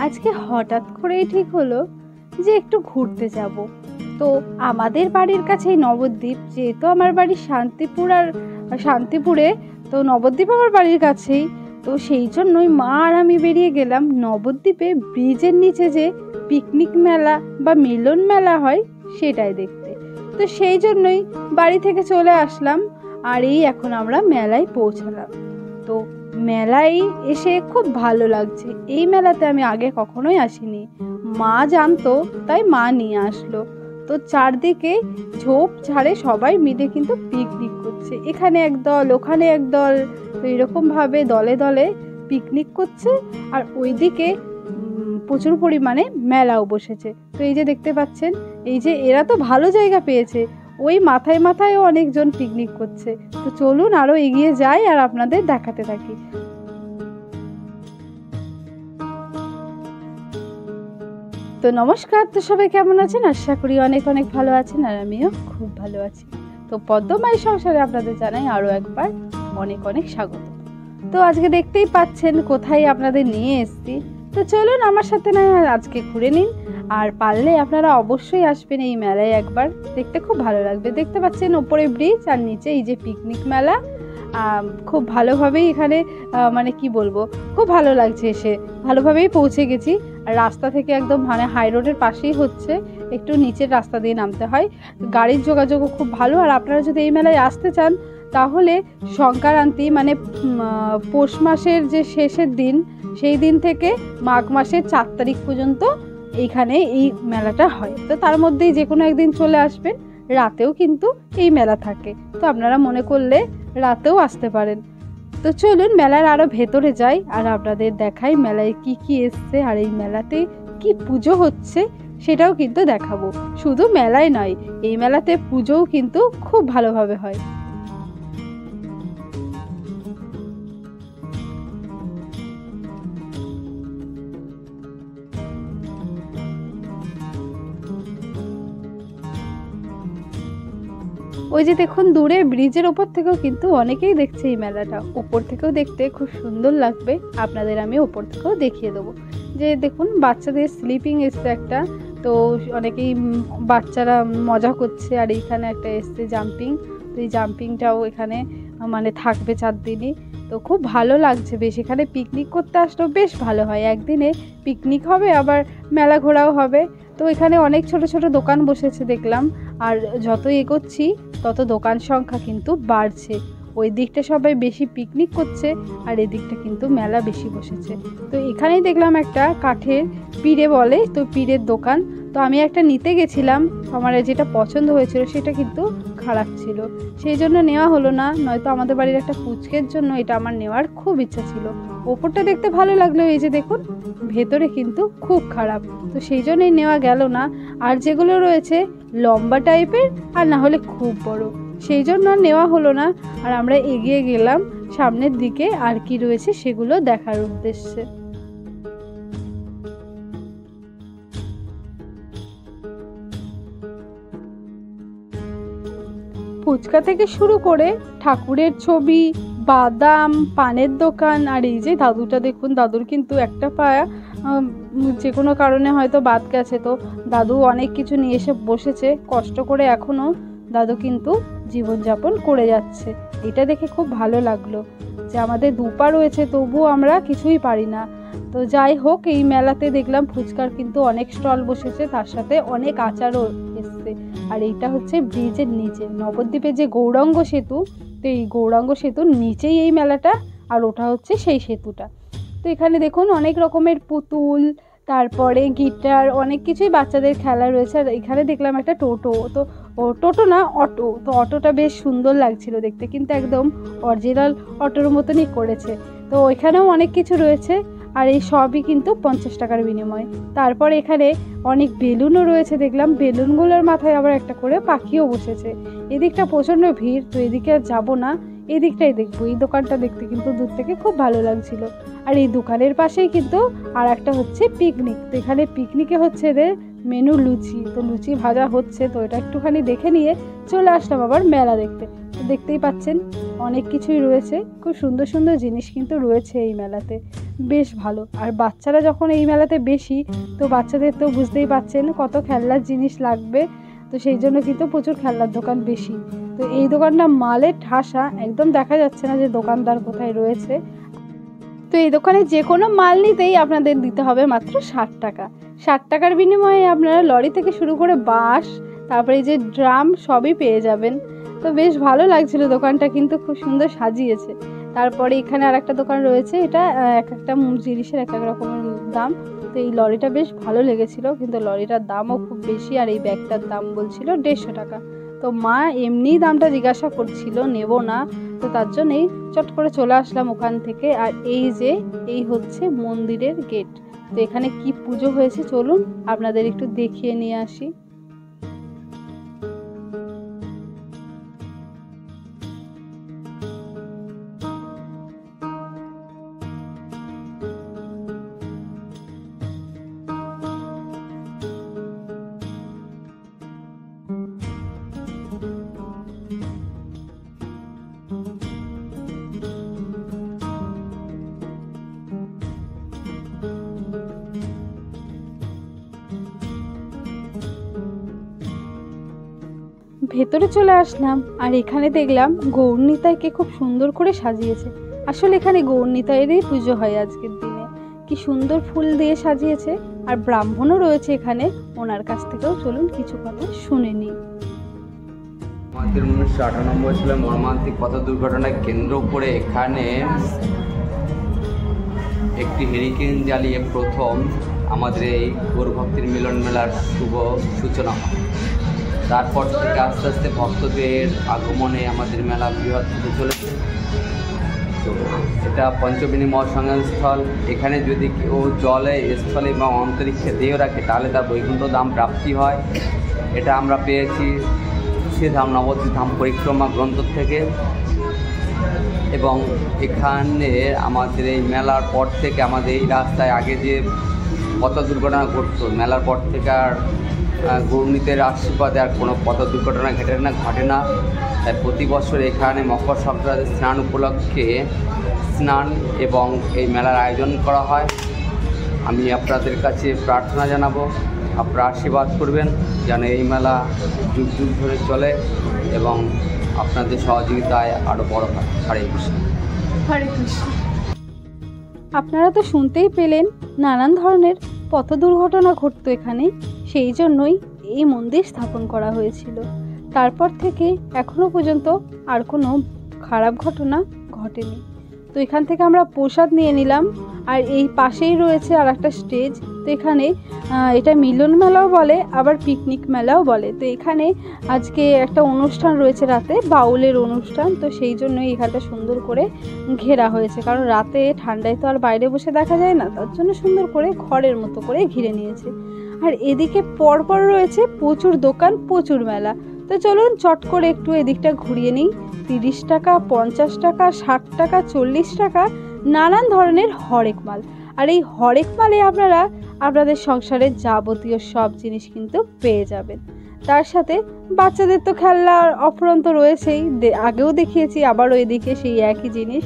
আজকে হঠাৎ করেই ঠিক হলো যে একটু ঘুরতে যাব। তো আমাদের বাড়ির কাছেই নবদ্বীপ, যেহেতু আমার বাড়ি শান্তিপুরে, তো নবদ্বীপ আমার বাড়ির কাছেই। তো সেই জন্যই মা আর আমি বেরিয়ে গেলাম নবদ্বীপে ব্রিজের নিচে যে পিকনিক মেলা বা মিলন মেলা হয় সেটাই দেখতে। তো সেই জন্যই বাড়ি থেকে চলে আসলাম, আর এই এখন আমরা মেলায় পৌঁছালাম। তো মেলায় এসে খুব ভালো লাগছে। এই মেলাতে আমি আগে কখনোই আসিনি, মা জানতো তাই মা নিয়ে আসলো। তো চারদিকে ঝোপ ঝাড়ে সবাই মিলে কিন্তু পিকনিক করছে, এখানে একদল ওখানে একদল, তো এরকমভাবে দলে দলে পিকনিক করছে। আর ওইদিকে প্রচুর পরিমাণে মেলাও বসেছে। তো এই যে দেখতে পাচ্ছেন, এই যে এরা তো ভালো জায়গা পেয়েছে, ওই মাথায় মাথায়ও অনেকজন পিকনিক করছে। তো চলুন আরো এগিয়ে যাই আর আপনাদের দেখাতে থাকি। তো নমস্কার, তো সবাই কেমন আছেন? আশা করি অনেক অনেক ভালো আছেন, আর আমিও খুব ভালো আছি। তো পদ্মমাই সংসারে আপনাদের জানাই আরো একবার অনেক অনেক স্বাগত। তো আজকে দেখতেই পাচ্ছেন কোথায় আপনাদের নিয়ে এসেছি। তো চলুন আমার সাথে না আজকে ঘুরে নিন, আর পারলে আপনারা অবশ্যই আসবেন এই মেলায় একবার, দেখতে খুব ভালো লাগবে। দেখতে পাচ্ছেন ওপরে ব্রিজ আর নিচে এই যে পিকনিক মেলা, খুব ভালোভাবেই এখানে মানে কি বলবো, খুব ভালো লাগছে। এসে ভালোভাবেই পৌঁছে গেছি, আর রাস্তা থেকে একদম মানে হাই রোডের পাশেই হচ্ছে, একটু নিচের রাস্তা দিয়ে নামতে হয়। গাড়ির যোগাযোগও খুব ভালো। আর আপনারা যদি এই মেলায় আসতে চান তাহলে সংক্রান্তি মানে পৌষ মাসের যে শেষের দিন, সেই দিন থেকে মাঘ মাসের 4 তারিখ পর্যন্ত এইখানে এই মেলাটা হয়। তো তার মধ্যেই যে কোনো একদিন চলে আসবেন। রাতেও কিন্তু এই মেলা থাকে, তো আপনারা মনে করলে রাতেও আসতে পারেন। তো চলুন মেলার আরো ভেতরে যাই আর আপনাদের দেখাই মেলায় কি কি এসছে, আর এই মেলাতে কি পুজো হচ্ছে সেটাও কিন্তু দেখাবো। শুধু মেলায় নয়, এই মেলাতে পুজোও কিন্তু খুব ভালোভাবে হয়। ওই যে দেখুন দূরে ব্রিজের ওপর থেকেও কিন্তু অনেকেই দেখছে এই মেলাটা। ওপর থেকেও দেখতে খুব সুন্দর লাগবে, আপনাদের আমি ওপর থেকেও দেখিয়ে দেবো। যে দেখুন বাচ্চাদের স্লিপিং এসছে একটা, তো অনেকেই বাচ্চারা মজা করছে। আর এইখানে একটা এসছে জাম্পিং, তো এই জাম্পিংটাও এখানে মানে থাকবে 4 দিনই। তো খুব ভালো লাগছে বেশ, এখানে পিকনিক করতে আসলেও বেশ ভালো হয়। একদিনে পিকনিক হবে আবার মেলা ঘোরাও হবে। তো এখানে অনেক ছোট ছোট দোকান বসেছে দেখলাম, আর যত এগোচ্ছি তত দোকান সংখ্যা কিন্তু বাড়ছে। ওই দিকটা সবাই বেশি পিকনিক করছে, আর এদিকটা কিন্তু মেলা বেশি বসেছে। তো এখানেই দেখলাম একটা কাঠের পিঁড়ে বলে, তো পিঁড়ের দোকান। তো আমি একটা নিতে গেছিলাম, আমার যেটা পছন্দ হয়েছিল সেটা কিন্তু খারাপ ছিল, সেই জন্য নেওয়া হলো না। নয়তো আমাদের বাড়ির একটা পুচকের জন্য এটা আমার নেওয়ার খুব ইচ্ছা ছিল। ওপরটা দেখতে ভালো লাগলো, এই যে দেখুন ভেতরে কিন্তু খুব খারাপ, তো সেই জন্যই নেওয়া গেল না। আর যেগুলো রয়েছে লম্বা টাইপের আর না হলে খুব বড়, সেই জন্য নেওয়া হলো না। আর আমরা এগিয়ে গেলাম সামনের দিকে, আর কি রয়েছে সেগুলো দেখার উদ্দেশ্যে। ফুচকা থেকে শুরু করে ঠাকুরের ছবি, বাদাম, পানের দোকান। আর এই যে দাদুটা দেখুন, দাদুর কিন্তু একটা পা যে কোনো কারণে হয়তো বাদ গেছে, তো দাদু অনেক কিছু নিয়ে এসে বসেছে কষ্ট করে, এখনও দাদু কিন্তু জীবনযাপন করে যাচ্ছে। এটা দেখে খুব ভালো লাগলো যে আমাদের দুপা রয়েছে তবুও আমরা কিছুই পারি না। তো যাই হোক, এই মেলাতে দেখলাম ফুচকার কিন্তু অনেক স্টল বসেছে, তার সাথে অনেক আচারও এসছে। আর এইটা হচ্ছে ব্রিজের নিচে, নবদ্বীপে যে গৌরাঙ্গ সেতু, তো এই গৌরাঙ্গ সেতুর নিচেই এই মেলাটা, আর ওটা হচ্ছে সেই সেতুটা। তো এখানে দেখুন অনেক রকমের পুতুল, তারপরে গিটার, অনেক কিছুই বাচ্চাদের খেলা রয়েছে। আর এখানে দেখলাম একটা টোটো, তো টোটো না অটো, তো অটোটা বেশ সুন্দর লাগছিল দেখতে, কিন্তু একদম অরিজিনাল অটোর মতনই করেছে। তো এখানেও অনেক কিছু রয়েছে, আর এই সবই কিন্তু 50 টাকার বিনিময়। তারপর এখানে অনেক বেলুনও রয়েছে দেখলাম, বেলুনগুলোর মাথায় আবার একটা করে পাখিও বসেছে। এদিকটা প্রচণ্ড ভিড়, তো এদিকে আর যাবো না, এদিকটাই দেখবো। এই দোকানটা দেখতে কিন্তু দূর থেকে খুব ভালো লাগছিল। আর এই দোকানের পাশেই কিন্তু আর একটা হচ্ছে পিকনিক, তো এখানে পিকনিকে হচ্ছে এদের মেনু লুচি, তো লুচি ভাজা হচ্ছে। তো এটা একটুখানি দেখে নিয়ে চলে আসলাম আবার মেলা দেখতে। তো দেখতেই পাচ্ছেন অনেক কিছুই রয়েছে, খুব সুন্দর সুন্দর জিনিস কিন্তু রয়েছে এই মেলাতে, বেশ ভালো। আর বাচ্চারা যখন এই মেলাতে বেশি, তো বাচ্চাদের তো বুঝতেই পাচ্ছেন কত খেলনার জিনিস লাগবে, তো সেই জন্য কিন্তু প্রচুর খেলনার দোকান বেশি। তো এই দোকানটা মালের ঠাসা, একদম দেখা যাচ্ছে না যে দোকানদার কোথায় রয়েছে। তো এই দোকানে যে কোনো মাল নিতেই আপনাদের দিতে হবে মাত্র 60 টাকা। 60 টাকার বিনিময়ে আপনারা লরি থেকে শুরু করে বাঁশ, তারপরে এই যে ড্রাম সবই পেয়ে যাবেন। তো বেশ ভালো লাগছিল দোকানটা, কিন্তু খুব সুন্দর সাজিয়েছে। তারপরে এখানে আর একটা দোকান রয়েছে, এটা এক একটা জিনিসের এক এক রকমের দাম। তো এই লরিটা বেশ ভালো লেগেছিল, কিন্তু লরিটার দামও খুব বেশি, আর এই ব্যাগটার দাম বলছিল 150 টাকা। তো মা এমনিই দামটা জিজ্ঞাসা করছিল, নেব না, তো তার জন্যই চট করে চলে আসলাম ওখান থেকে। আর এই হচ্ছে মন্দিরের গেট। তো এখানে কি পুজো হয়েছে চলুন আপনাদের একটু দেখিয়ে নিয়ে আসি। ভেতরে চলে আসলাম, আর এখানে দেখলাম গৌরনিতাইকে খুব সুন্দর করে সাজিয়েছে। আসলে এখানে গৌরনিতাইয়েরই পুজো হয় আজকের দিনে, কি সুন্দর ফুল দিয়ে সাজিয়েছে। আর ব্রাহ্মণও রয়েছে এখানে, ওনার কাছ থেকেও চলুন কিছু কথা শুনে নিই। আমাদের 1998 সালে মর্মান্তিক পথ দুর্ঘটনায় কেন্দ্র করে এখানে একটি হেরিকেন জ্বালিয়ে প্রথম আমাদের এই গৌরভক্তির মিলন মেলার শুভ সূচনা হয়। তারপর থেকে আস্তে আস্তে ভক্তদের আগমনে আমাদের মেলা বৃহৎ হতে চলেছে। তো এটা পঞ্চবিনী মহাসংগ্রামস্থল। এখানে যদি কেউ জলে, স্থলে বা অন্তরিক্ষে দেহ রাখে তাহলে তার বৈকুণ্ঠ ধাম প্রাপ্তি হয়। এটা আমরা পেয়েছি শ্রীধাম নবদ্বীপ ধাম পরিক্রমা গ্রন্থ থেকে। এবং এখানে আমাদের এই মেলার পর থেকে আমাদের এই রাস্তায় আগে যে পথ দুর্ঘটনা ঘটতো, মেলার পর থেকে আর গৌরনীতের আশীর্বাদে আর কোনো পথ দুর্ঘটনা ঘটে না। তাই প্রতি বছর এখানে মকর সংক্রান্তির স্নান উপলক্ষে স্নান এবং এই মেলার আয়োজন করা হয়। আমি আপনাদের কাছে প্রার্থনা জানাবো, আপনারা আশীর্বাদ করবেন যেন এই মেলা যুগ যুগ ধরে চলে এবং আপনাদের সহযোগিতায় আরও বড় হয়। হরে কৃষ্ণ। হরে কৃষ্ণ। আপনারা তো শুনতেই পেলেন নানান ধরনের পথ দুর্ঘটনা ঘটতো এখানে, সেই জন্যই এই মন্দির স্থাপন করা হয়েছিল। তারপর থেকে এখনো পর্যন্ত আর কোনো খারাপ ঘটনা ঘটেনি। তো এখান থেকে আমরা প্রসাদ নিয়ে নিলাম, আর এই পাশেই রয়েছে আর একটা স্টেজ। তো এখানে এটা মিলন মেলাও বলে, আবার পিকনিক মেলাও বলে। তো এখানে আজকে একটা অনুষ্ঠান রয়েছে রাতে, বাউলের অনুষ্ঠান। তো সেই জন্যই এখানটা সুন্দর করে ঘেরা হয়েছে, কারণ রাতে ঠান্ডায় তো আর বাইরে বসে দেখা যায় না, তার জন্য সুন্দর করে ঘরের মতো করে ঘিরে নিয়েছে। আর এদিকে পরপর রয়েছে প্রচুর দোকান, প্রচুর মেলা। তো চলুন চট করে একটু এদিকটা ঘুরিয়ে নিই। 30 টাকা, 50 টাকা, 60 টাকা, 40 টাকা, নানান ধরনের হরেক মাল। আর এই হরেক মালে আপনারা আপনাদের সংসারের যাবতীয় সব জিনিস কিন্তু পেয়ে যাবেন। তার সাথে বাচ্চাদের তো খেলনার অফুরন্ত রয়েছেই, আগেও দেখিয়েছি, আবারও এদিকে সেই একই জিনিস।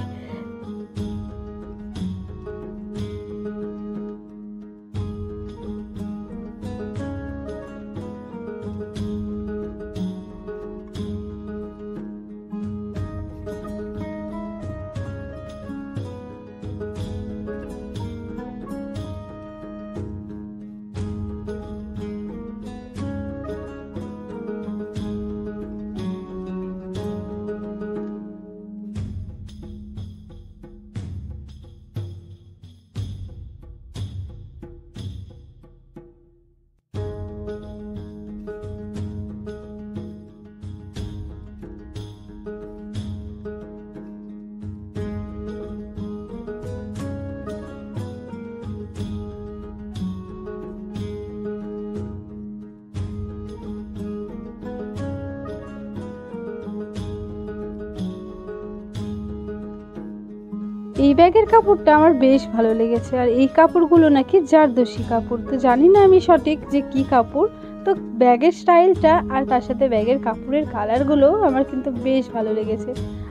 এই ব্যাগের কাপড়টা আমার বেশ ভালো লেগেছে, আর এই কাপড়গুলো নাকি জারদোসি কাপড়। তো জানি না আমি সঠিক যে কি কাপড়, তো তো ব্যাগের স্টাইলটা আর তার সাথে ব্যাগের কাপড়ের কালারগুলো আমার কিন্তু বেশ ভালো লেগেছে।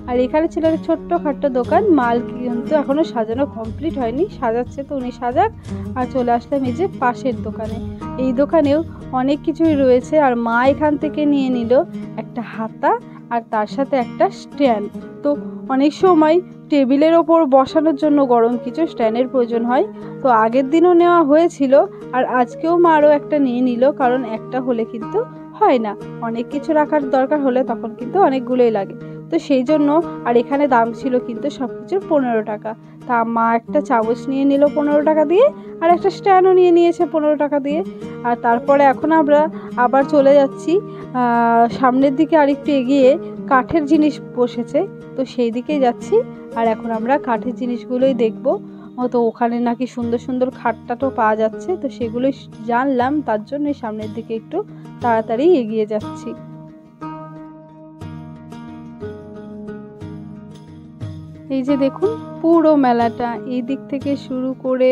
আর এখানে ছিল একটা ছোট্টখাট্টো দোকান, মাল কিন্তু এখনও সাজানো কমপ্লিট হয়নি, সাজাচ্ছে, তো উনি সাজাক। আর চলে আসলাম এই যে পাশের দোকানে। এই দোকানেও অনেক কিছুই রয়েছে। আর মা এখান থেকে নিয়ে নিল একটা হাতা আর তার সাথে একটা স্ট্যান্ড। তো অনেক সময় টেবিলের ওপর বসানোর জন্য গরম কিছু স্ট্যান্ডের প্রয়োজন হয়, তো আগের দিনও নেওয়া হয়েছিল আর আজকেও মা আরও একটা নিয়ে নিল, কারণ একটা হলে কিন্তু হয় না, অনেক কিছু রাখার দরকার হলে তখন কিন্তু অনেকগুলোই লাগে। তো সেই জন্য, আর এখানে দাম ছিল কিন্তু সব কিছুর 15 টাকা। তা মা একটা চামচ নিয়ে নিল 15 টাকা দিয়ে, আর একটা স্ট্যান্ডও নিয়ে নিয়েছে 15 টাকা দিয়ে। আর তারপরে এখন আমরা আবার চলে যাচ্ছি সামনের দিকে, আরেকটু এগিয়ে কাঠের জিনিস বসেছে, তো সেই দিকেই যাচ্ছি। আর এখন আমরা কাঠের জিনিসগুলোই দেখবো। তো ওখানে নাকি সুন্দর সুন্দর খাটটাও পাওয়া যাচ্ছে, তো সেগুলোই জানলাম, তার জন্য সামনের দিকে একটু তাড়াতাড়ি এগিয়ে যাচ্ছি। এই যে দেখুন পুরো মেলাটা, এই দিক থেকে শুরু করে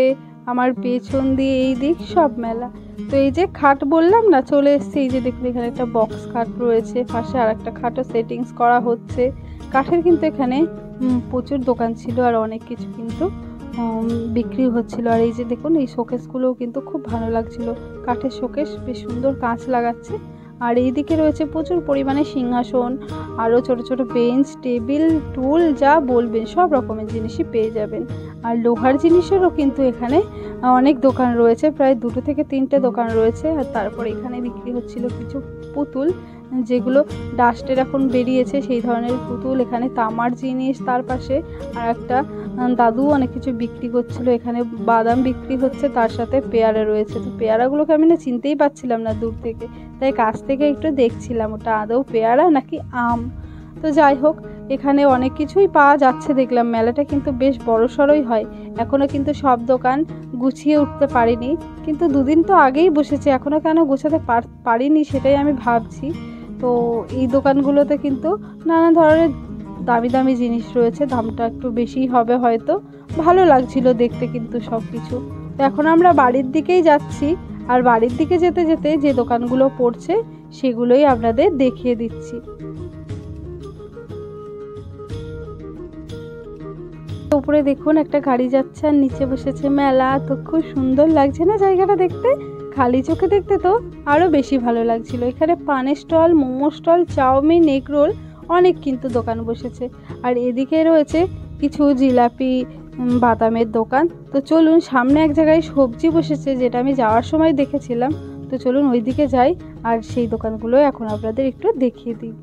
আমার পেছন দিয়ে এই দিক সব মেলা। তো এই যে খাট বললাম না, চলে এসছে। এই যে দেখুন এখানে একটা বক্স খাট রয়েছে, পাশে আর একটা খাটও সেটিংস করা হচ্ছে। কাঠের কিন্তু এখানে প্রচুর দোকান ছিল আর অনেক কিছু কিন্তু বিক্রি হচ্ছিল। আর এই যে দেখুন এই শোকেসগুলোও কিন্তু খুব ভালো লাগছিল, কাঠের শোকেস, বেশ সুন্দর কাঁচ লাগাচ্ছে। আর এইদিকে রয়েছে প্রচুর পরিমাণে সিংহাসন, আরও ছোট ছোট বেঞ্চ, টেবিল, টুল, যা বলবেন সব রকমের জিনিসই পেয়ে যাবেন। আর লোহার জিনিসেরও কিন্তু এখানে অনেক দোকান রয়েছে, প্রায় 2 থেকে 3টে দোকান রয়েছে। আর তারপর এখানে বিক্রি হচ্ছিল কিছু পুতুল, যেগুলো ডাস্টের এখন বেরিয়েছে সেই ধরনের পুতুল। এখানে তামার জিনিস, তার পাশে আর একটা দাদু অনেক কিছু বিক্রি করছিল। এখানে বাদাম বিক্রি হচ্ছে, তার সাথে পেয়ারা রয়েছে। তো পেয়ারাগুলোকে আমি না চিনতেই পারছিলাম না দূর থেকে, তাই কাছ থেকে একটু দেখছিলাম ওটা আদৌ পেয়ারা নাকি আম। তো যাই হোক, এখানে অনেক কিছুই পাওয়া যাচ্ছে দেখলাম। মেলাটা কিন্তু বেশ বড়সড়ই হয়, এখনও কিন্তু সব দোকান গুছিয়ে উঠতে পারিনি, কিন্তু 2 দিন তো আগেই বসেছে, এখনও কেন গোছাতে পারিনি সেটাই আমি ভাবছি। তো এই দোকানগুলোতে কিন্তু নানা ধরনের দামি দামি জিনিস রয়েছে, দামটা একটু বেশিই হবে হয়তো। ভালো লাগছিল দেখতে কিন্তু সব কিছু। তো এখন আমরা বাড়ির দিকেই যাচ্ছি, আর বাড়ির দিকে যেতে যেতে যে দোকানগুলো পড়ছে সেগুলোই আপনাদের দেখিয়ে দিচ্ছি। উপরে দেখুন একটা গাড়ি যাচ্ছে আর নিচে বসেছে মেলা, তো খুব সুন্দর লাগছে না জায়গাটা দেখতে? খালি চোখে দেখতে তো আরও বেশি ভালো লাগছিল। এখানে পানের stall, momo stall, chowmein, egg roll, অনেক কিন্তু দোকান বসেছে। আর এদিকে রয়েছে কিছু জিলাপি, বাদামের দোকান। তো চলুন, সামনে এক জায়গায় সবজি বসেছে, যেটা আমি যাওয়ার সময় দেখেছিলাম। তো চলুন ওই দিকে যাই আর সেই দোকানগুলো এখন আপনাদের একটু দেখিয়ে দিই।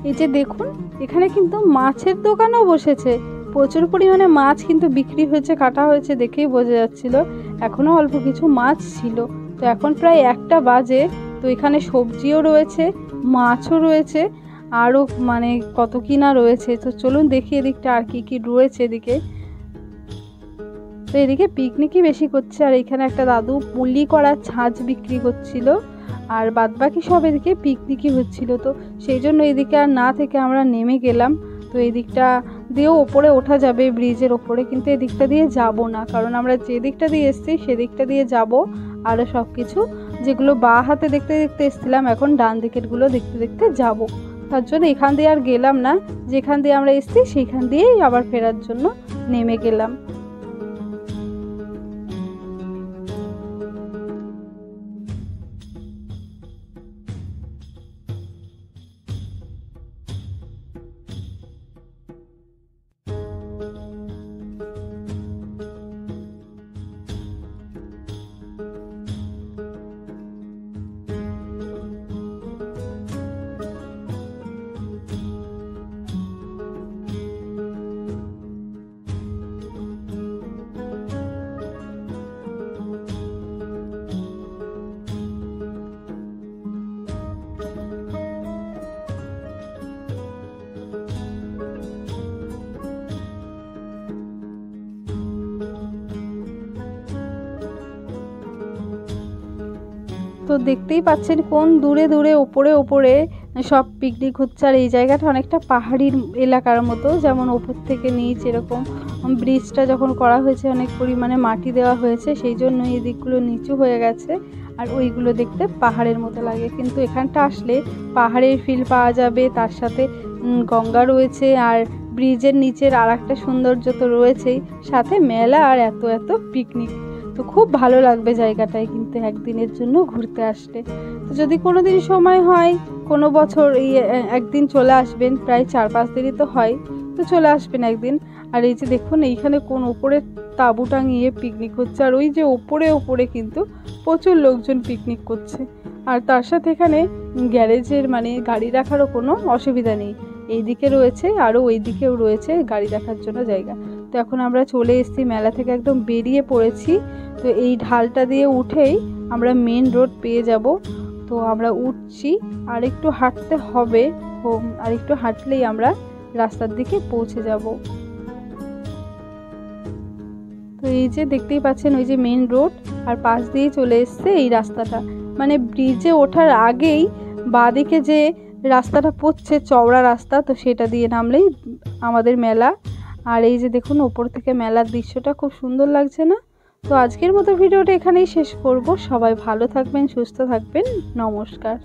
এই যে দেখুন এখানে কিন্তু মাছের দোকানও বসেছে, প্রচুর পরিমাণে মাছ কিন্তু বিক্রি হয়েছে, কাটা হয়েছে, দেখেই বোঝা যাচ্ছিল। এখনও অল্প কিছু মাছ ছিল। তো এখন প্রায় 1টা বাজে। তো এখানে সবজিও রয়েছে, মাছও রয়েছে, আরও মানে কত কিনা রয়েছে। তো চলুন দেখি এদিকটা আর কি কি রয়েছে এদিকে। তো এদিকে পিকনিকই বেশি করছে, আর এখানে একটা দাদু পুলি করা ছাঁচ বিক্রি করছিল, আর বাদবাকি সব এদিকে পিকনিকই হচ্ছিল। তো সেই জন্য এদিকে আর না থেকে আমরা নেমে গেলাম। তো এই দিকটা দিয়েও ওপরে ওঠা যাবে, ব্রিজের ওপরে, কিন্তু এদিকটা দিয়ে যাব না, কারণ আমরা যে দিকটা দিয়ে এসেছি সেদিকটা দিয়ে যাব। আরও সব কিছু যেগুলো বাঁ হাতে দেখতে দেখতে এসেছিলাম, এখন ডান দিকেরগুলো দেখতে দেখতে যাব। তার জন্য এখান দিয়ে আর গেলাম না, যেখান দিয়ে আমরা এসেছি সেইখান দিয়েই আবার ফেরার জন্য নেমে গেলাম। তো দেখতেই পাচ্ছেন কোন দূরে দূরে ওপরে ওপরে সব পিকনিক হচ্ছে। আর এই জায়গাটা অনেকটা পাহাড়ি এলাকার মতো, যেমন ওপর থেকে নিচ এরকম। ব্রিজটা যখন করা হয়েছে অনেক পরিমাণে মাটি দেওয়া হয়েছে, সেই জন্য এই দিকগুলো নিচু হয়ে গেছে আর ওইগুলো দেখতে পাহাড়ের মতো লাগে। কিন্তু এখানটা আসলে পাহাড়ের ফিল পাওয়া যাবে, তার সাথে গঙ্গা রয়েছে আর ব্রিজের নিচের আর একটা সৌন্দর্য তো রয়েছেই, সাথে মেলা আর এত এত পিকনিক। তো খুব ভালো লাগবে জায়গাটায় কিন্তু একদিনের জন্য ঘুরতে আসলে। তো যদি কোনো দিন সময় হয়, কোনো বছর এই একদিন চলে আসবেন, প্রায় 4-5 দিনই তো হয়, তো চলে আসবেন একদিন। আর এই যে দেখুন এইখানে কোন ওপরে তাঁবু টাঙিয়ে পিকনিক হচ্ছে, আর ওই যে ওপরে ওপরে কিন্তু প্রচুর লোকজন পিকনিক করছে। আর তার সাথে এখানে গ্যারেজের মানে গাড়ি রাখারও কোনো অসুবিধা নেই, এইদিকে রয়েছে আরও ওই দিকেও রয়েছে গাড়ি রাখার জন্য জায়গা। তো এখন আমরা চলে এসেছি মেলা থেকে, একদম বেরিয়ে পড়েছি। তো এই ঢালটা দিয়ে উঠেই আমরা মেন রোড পেয়ে যাব। তো আমরা উঠছি, আর একটু হাঁটতে হবে, আর একটু হাঁটলেই আমরা রাস্তার দিকে পৌঁছে যাব। তো এই যে দেখতেই পাচ্ছেন ওই যে মেন রোড, আর পাশ দিয়ে চলে এসছে এই রাস্তাটা, মানে ব্রিজে ওঠার আগেই বাঁদিকে যে রাস্তাটা পড়ছে চওড়া রাস্তা, তো সেটা দিয়ে নামলেই আমাদের মেলা। আর এই যে দেখুন ওপর থেকে মেলার দৃশ্যটা খুব সুন্দর লাগছে না? তো আজকের মতো ভিডিওটা এখানেই শেষ করব। সবাই ভালো থাকবেন, সুস্থ থাকবেন, নমস্কার।